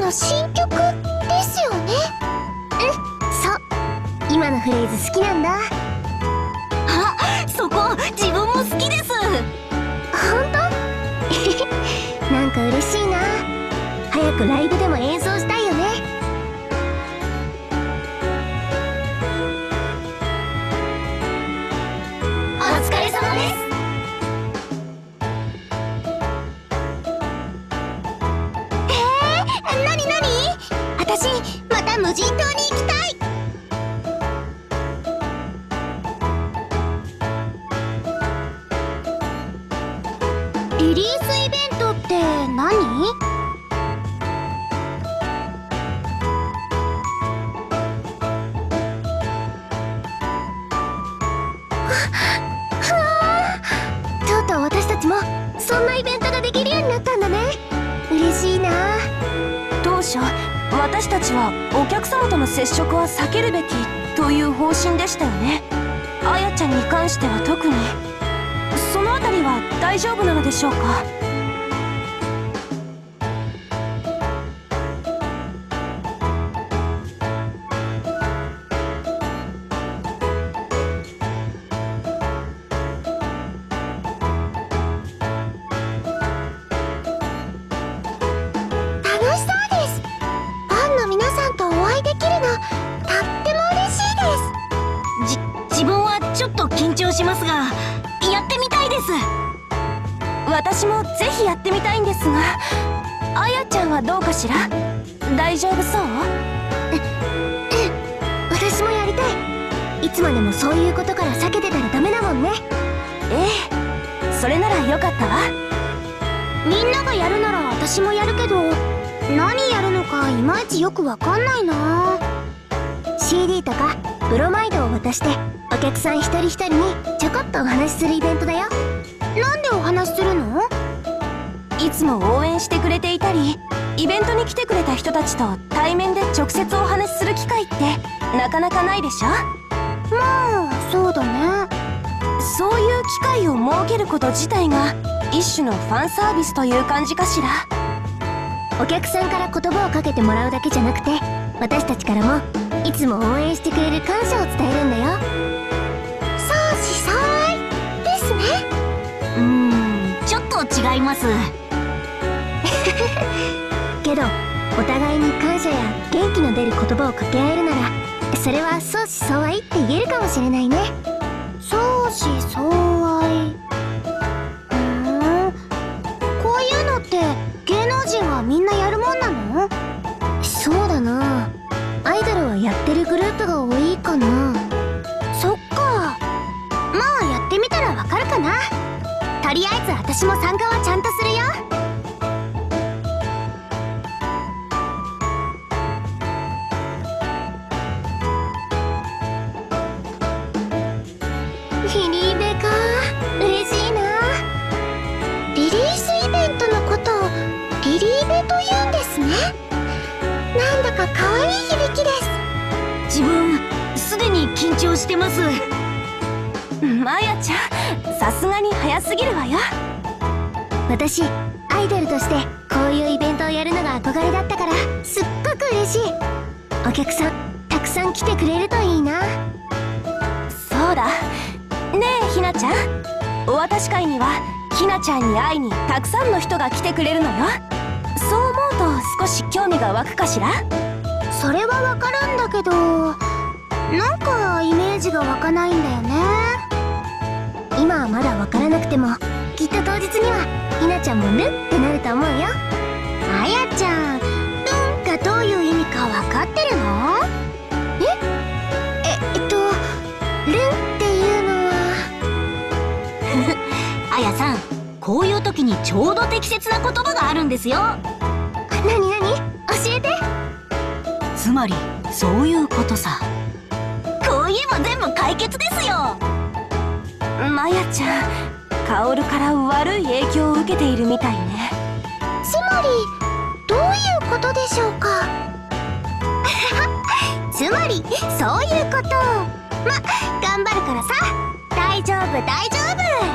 の新曲ですよね。そう、今のフレーズ好きなんだ。あ、そこ自分も好きです。本当？なんか嬉しいな。早くライブでも演奏したいよね。お疲れ様です。なになに？私また無人島に行きたい。リリースイベントって何？とうとう私たちもそんなイベントができるようになったんだね。嬉しいな。当初私たちはお客様との接触は避けるべきという方針でしたよね。あやちゃんに関しては特に。そのあたりは大丈夫なのでしょうか？楽しそうです。ファンの皆さんとお会いできるのとっても嬉しいです。自分はちょっと緊張しますが、やってみたいです。私もぜひやってみたいんですが、あやちゃんはどうかしら？大丈夫そう？私もやりたい。いつまでもそういうことから避けてたらダメだもんね。ええ、それならよかったわ。みんながやるなら私もやるけど、何やるのかいまいちよくわかんないな。 CD とかブロマイドを渡してお客さん一人一人にちょこっとお話しするイベントだよ。なんでお話しするの？いつも応援してくれていたり、イベントに来てくれた人たちと対面で直接お話しする機会ってなかなかないでしょ？まあそうだね。そういう機会を設けること自体が一種のファンサービスという感じかしら。お客さんから言葉をかけてもらうだけじゃなくて、私たちからもいつも応援してくれる感謝を伝えるんだよ。相思相愛ですね。ちょっと違います。けどお互いに感謝や元気の出る言葉を掛け合えるなら、それは相思相愛って言えるかもしれないね。相思相愛。こういうのって芸能人はみんなやるもんなの？そうだな。アイドルはやってるグループが多いかな。そっか。まあやってみたらわかるかな。とりあえず私も参加はちゃんとするよ。リリーベか。嬉しいな。リリースイベントのことをリリーベと言うんですね。なんだか可愛い響きです。自分すでに緊張してます。まやちゃん、さすがに早すぎるわよ。私アイドルとしてこういうイベントをやるのが憧れだったから、すっごく嬉しい。お客さんたくさん来てくれるといいな。そうだねえ、ひなちゃん、お渡し会にはひなちゃんに会いにたくさんの人が来てくれるのよ。そう思うと少し興味が湧くかしら？それはわかるんだけど、なんかイメージが湧かないんだよね。今はまだわからなくても、きっと当日にはひなちゃんもルンってなると思うよ。あやちゃん、ルンがどういう意味かわかってるの？ルンっていうのはあやさん、こういう時にちょうど適切な言葉があるんですよ。なになに？教えて。つまりそういうことさ。こう言えば全部解決ですよ。まやちゃん、カオルから悪い影響を受けているみたいね。つまりどういうことでしょうか？つまりそういうこと。ま、頑張るからさ。大丈夫大丈夫。